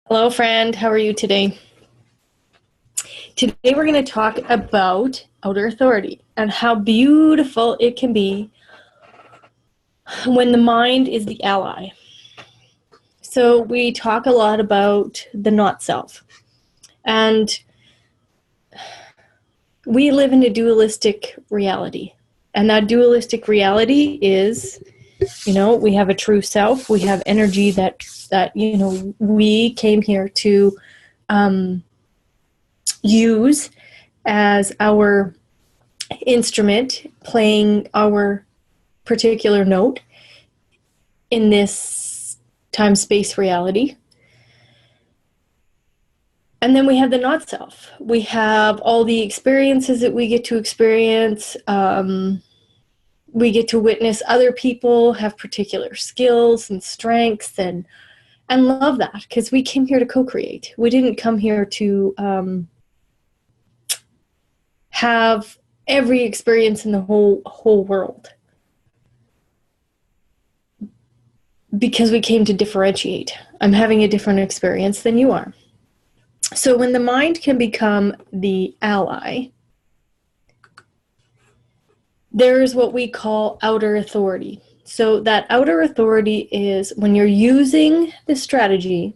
Hello, friend. How are you today? Today, we're going to talk about outer authority and how beautiful it can be when the mind is the ally. So, we talk a lot about the not self. And we live in a dualistic reality. And that dualistic reality is, we have a true self. We have energy that we came here to use as our instrument, playing our particular note in this time-space reality. And then we have the not self. We have all the experiences that we get to experience. We get to witness other people have particular skills and strengths, and love that, because we came here to co-create. We didn't come here to have every experience in the whole world, because we came to differentiate. I'm having a different experience than you are. So when the mind can become the ally, there is what we call outer authority. So that outer authority is when you're using this strategy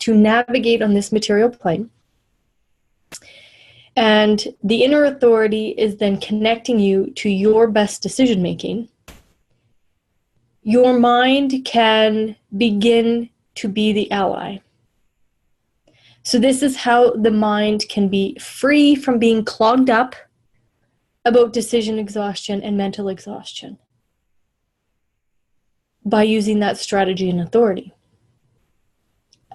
to navigate on this material plane, and the inner authority is then connecting you to your best decision making. Your mind can begin to be the ally. So this is how the mind can be free from being clogged up about decision exhaustion and mental exhaustion by using that strategy and authority.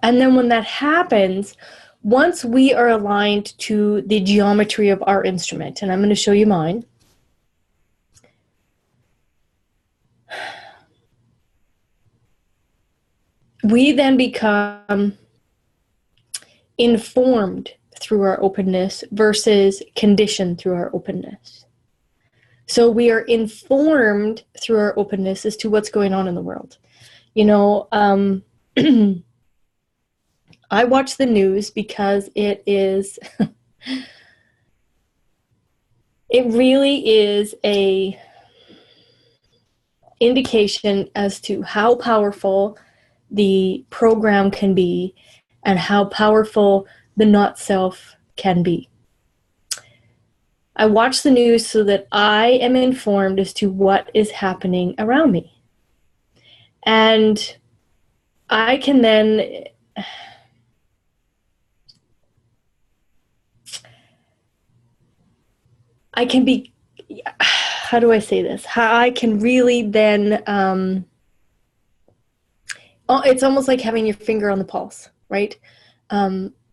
And then when that happens, once we are aligned to the geometry of our instrument, and I'm going to show you mine, we then become informed through our openness versus conditioned through our openness. So we are informed through our openness as to what's going on in the world. I watch the news because it really is a indication as to how powerful the program can be and how powerful the not self can be. I watch the news so that I am informed as to what is happening around me. And I can then how do I say this? How I can really then, it's almost like having your finger on the pulse, right?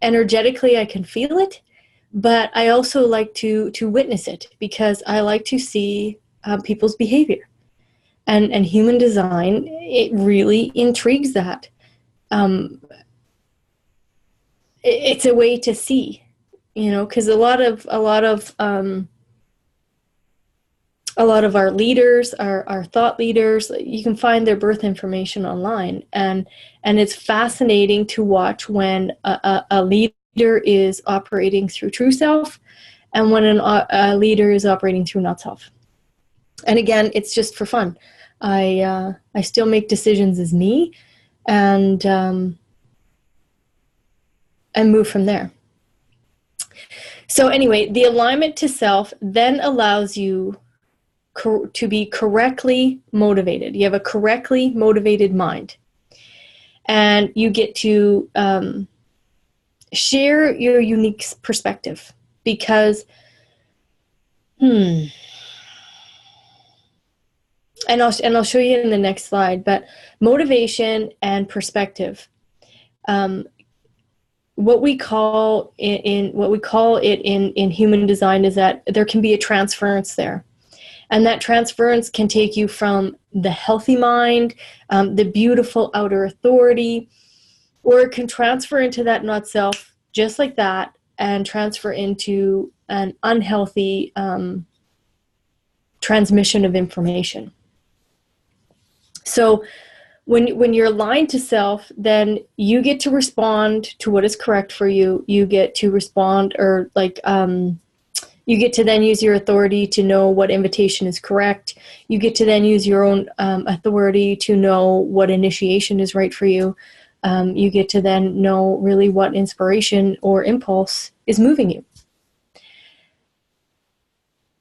Energetically, I can feel it, but I also like to witness it, because I like to see people's behavior. And human design, it really intrigues that. It's a way to see, because a lot of our leaders, our thought leaders, you can find their birth information online, and it's fascinating to watch when a leader is operating through true self, and when a leader is operating through not self. And again, it's just for fun. I still make decisions as me, and move from there. So anyway, the alignment to self then allows you to be correctly motivated. You have a correctly motivated mind, and you get to share your unique perspective, because and I'll show you in the next slide, but motivation and perspective, what we call it in human design is that there can be a transference there. And that transference can take you from the healthy mind, the beautiful outer authority, or it can transfer into that not self just like that, and transfer into an unhealthy transmission of information. So when you're aligned to self, then you get to respond to what is correct for you. You get to respond, or like, you get to then use your authority to know what invitation is correct. You get to then use your own authority to know what initiation is right for you. You get to then know really what inspiration or impulse is moving you.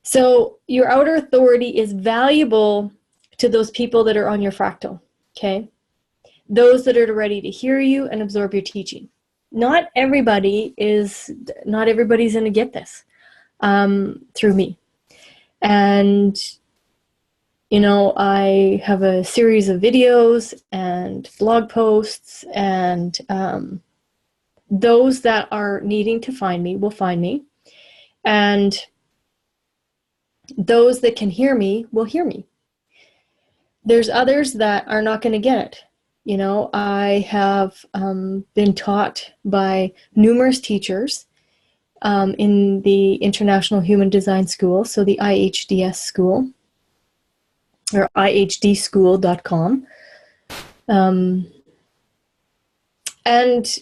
So your outer authority is valuable to those people that are on your fractal, okay? Those that are ready to hear you and absorb your teaching. Not everybody's going to get this through me. And, you know, I have a series of videos and blog posts, and those that are needing to find me will find me. And those that can hear me will hear me. There's others that are not going to get it. You know, I have been taught by numerous teachers in the International Human Design School, so the IHDS school, or ihdschool.com. And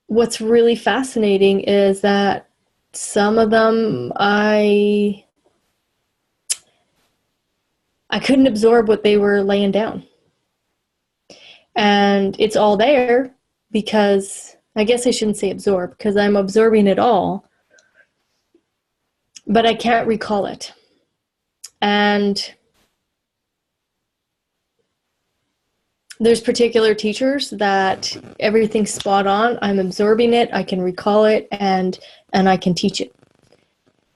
what's really fascinating is that some of them I couldn't absorb what they were laying down. And it's all there because, I guess I shouldn't say absorb, because I'm absorbing it all, but I can't recall it. And there's particular teachers that everything's spot on. I'm absorbing it, I can recall it, and I can teach it.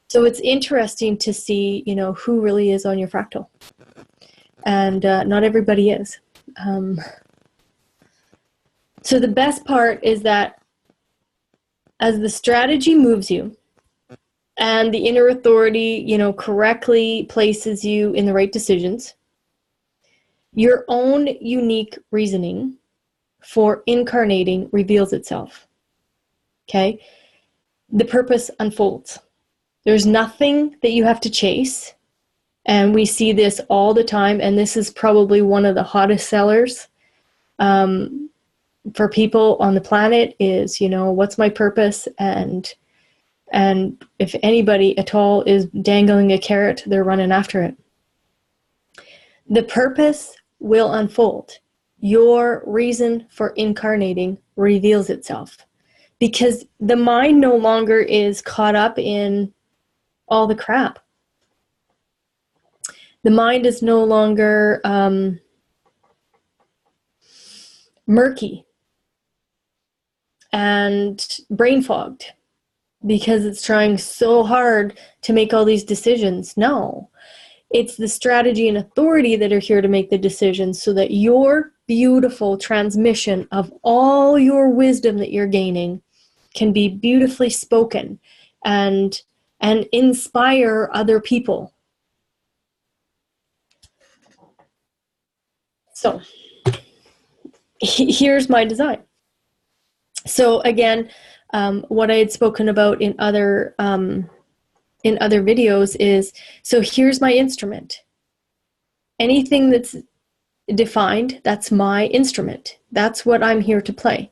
So it's interesting to see, you know, who really is on your fractal. And not everybody is. So the best part is that as the strategy moves you and the inner authority, you know, correctly places you in the right decisions, your own unique reasoning for incarnating reveals itself. Okay? The purpose unfolds. There's nothing that you have to chase. And we see this all the time, and this is probably one of the hottest sellers for people on the planet is, you know, what's my purpose? And if anybody at all is dangling a carrot, they're running after it. The purpose will unfold. Your reason for incarnating reveals itself, because the mind no longer is caught up in all the crap. The mind is no longer murky and brain fogged because it's trying so hard to make all these decisions. No, it's the strategy and authority that are here to make the decisions, so that your beautiful transmission of all your wisdom that you're gaining can be beautifully spoken and inspire other people. So here's my design. So again, what I had spoken about in other videos is, so here's my instrument. Anything that's defined, that's my instrument. That's what I'm here to play.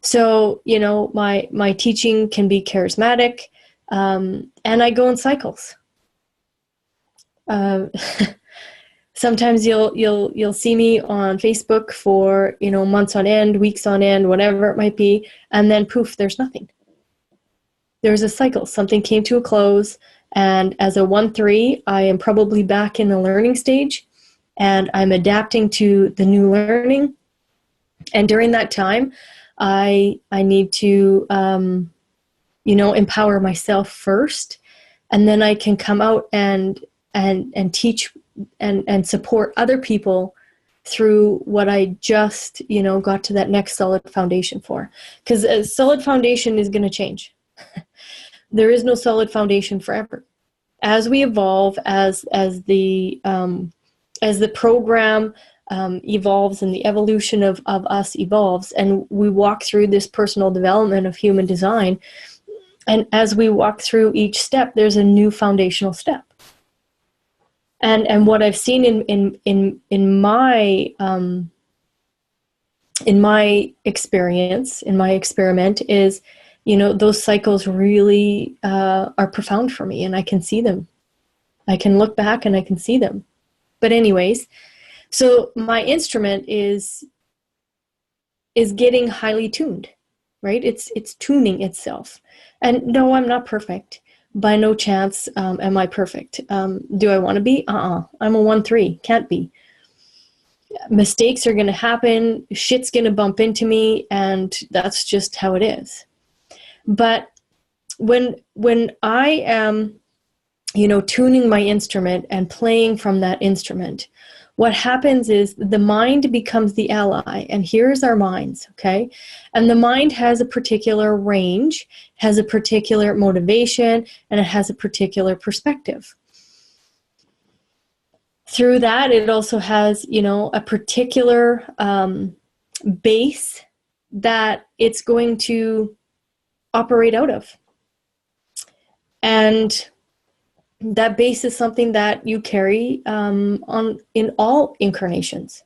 So, you know, my teaching can be charismatic, and I go in cycles. Sometimes you'll see me on Facebook for, you know, months on end, weeks on end, whatever it might be, and then poof, there's nothing. There's a cycle. Something came to a close, and as a 1-3, I am probably back in the learning stage, and I'm adapting to the new learning. And during that time, I need to, you know, empower myself first, and then I can come out and teach and support other people through what I just, you know, got to that next solid foundation for. Because a solid foundation is going to change. There is no solid foundation forever. As we evolve, as the program evolves and the evolution of us evolves, and we walk through this personal development of human design, and as we walk through each step, there's a new foundational step. And what I've seen in my experience, in my experiment, is, those cycles really are profound for me, and I can see them. I can look back and I can see them. But anyways, so my instrument is getting highly tuned, right? It's tuning itself. And no, I'm not perfect. By no chance am I perfect. Do I want to be? I'm a 1-3. Can't be. Mistakes are going to happen. Shit's going to bump into me, and that's just how it is. But when I am, tuning my instrument and playing from that instrument, what happens is the mind becomes the ally. And here's our minds, okay? And the mind has a particular range, has a particular motivation, and it has a particular perspective. Through that, it also has, a particular base that it's going to operate out of. And that base is something that you carry in all incarnations.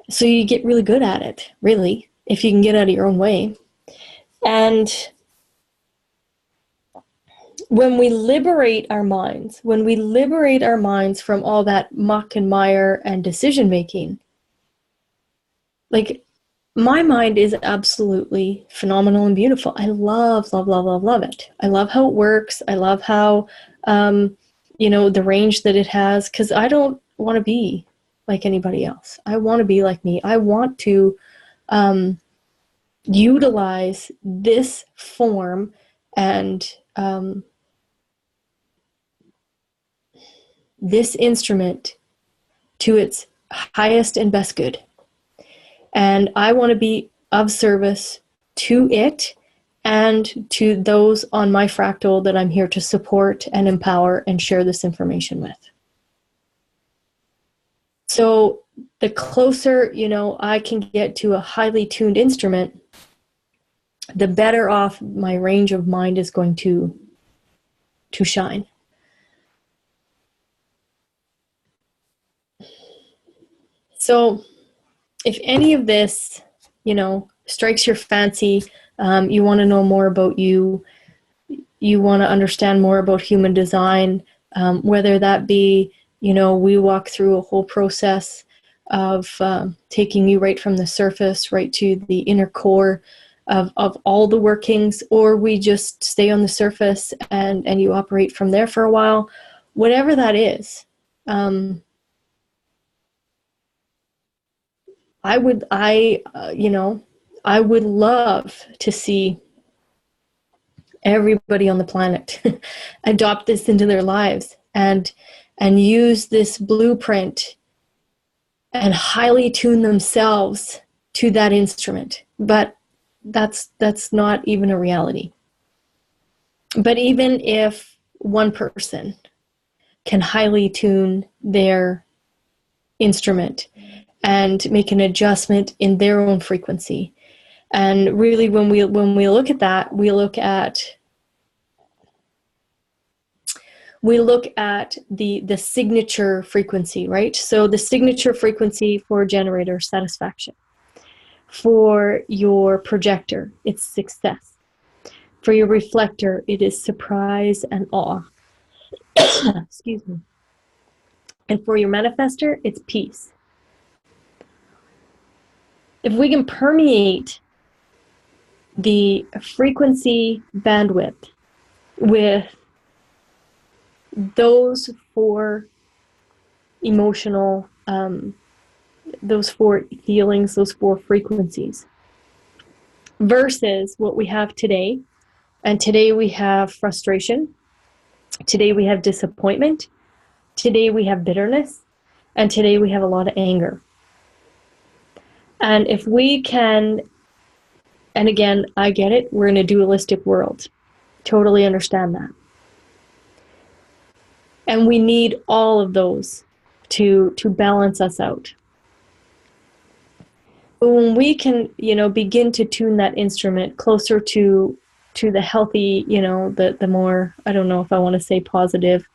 So you get really good at it, really, if you can get out of your own way. And when we liberate our minds from all that muck and mire and decision making, like, my mind is absolutely phenomenal and beautiful. I love, love, love, love, love it. I love how it works. I love how, the range that it has, because I don't want to be like anybody else. I want to be like me. I want to utilize this form and this instrument to its highest and best good. And I want to be of service to it and to those on my fractal that I'm here to support and empower and share this information with. So the closer, I can get to a highly tuned instrument, the better off my range of mind is going to shine. So if any of this, strikes your fancy, you want to know more about you want to understand more about human design, whether that be, we walk through a whole process of taking you right from the surface right to the inner core of all the workings, or we just stay on the surface and you operate from there for a while, whatever that is. I would love to see everybody on the planet adopt this into their lives and use this blueprint and highly tune themselves to that instrument. But that's not even a reality. But even if one person can highly tune their instrument and make an adjustment in their own frequency. And really, when we look at that, we look at the signature frequency, right? So the signature frequency for a generator, satisfaction. For your projector, it's success. For your reflector, it is surprise and awe. Excuse me. And for your manifester, it's peace. If we can permeate the frequency bandwidth with those four emotional, those four feelings, those four frequencies, versus what we have today. And today we have frustration. Today we have disappointment. Today we have bitterness. And today we have a lot of anger. And if we can, and again, I get it, we're in a dualistic world. Totally understand that. And we need all of those to balance us out. But when we can, begin to tune that instrument closer to the healthy, the more, I don't know if I want to say positive,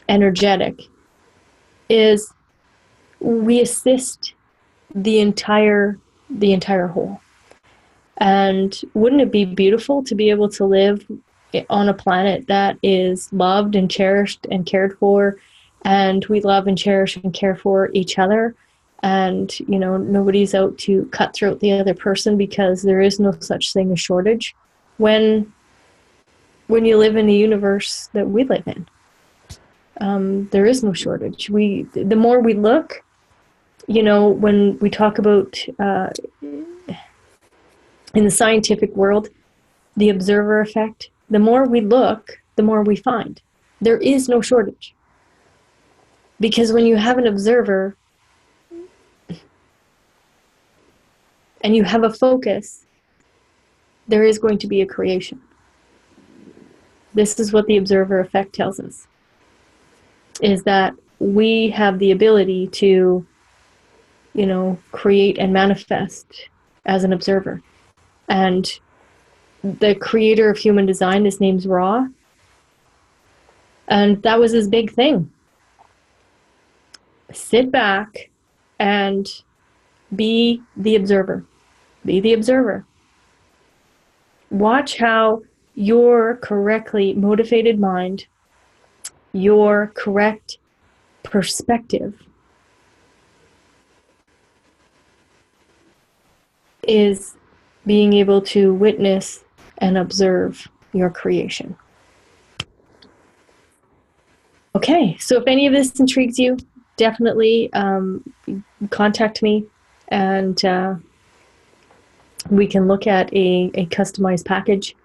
energetic, is we assist the entire whole. And wouldn't it be beautiful to be able to live on a planet that is loved and cherished and cared for, and we love and cherish and care for each other, and nobody's out to cutthroat the other person, because there is no such thing as shortage when you live in the universe that we live in. There is no shortage. The more we look, when we talk about in the scientific world, the observer effect, the more we look, the more we find. There is no shortage. Because when you have an observer and you have a focus, there is going to be a creation. This is what the observer effect tells us, is that we have the ability to, create and manifest as an observer. And the creator of human design, his name's Ra, and that was his big thing. Sit back and be the observer. Be the observer. Watch how your correctly motivated mind, your correct perspective, is being able to witness and observe your creation. Okay, so if any of this intrigues you, definitely contact me, and we can look at a customized package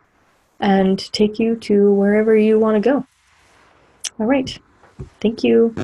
and take you to wherever you want to go. All right, thank you.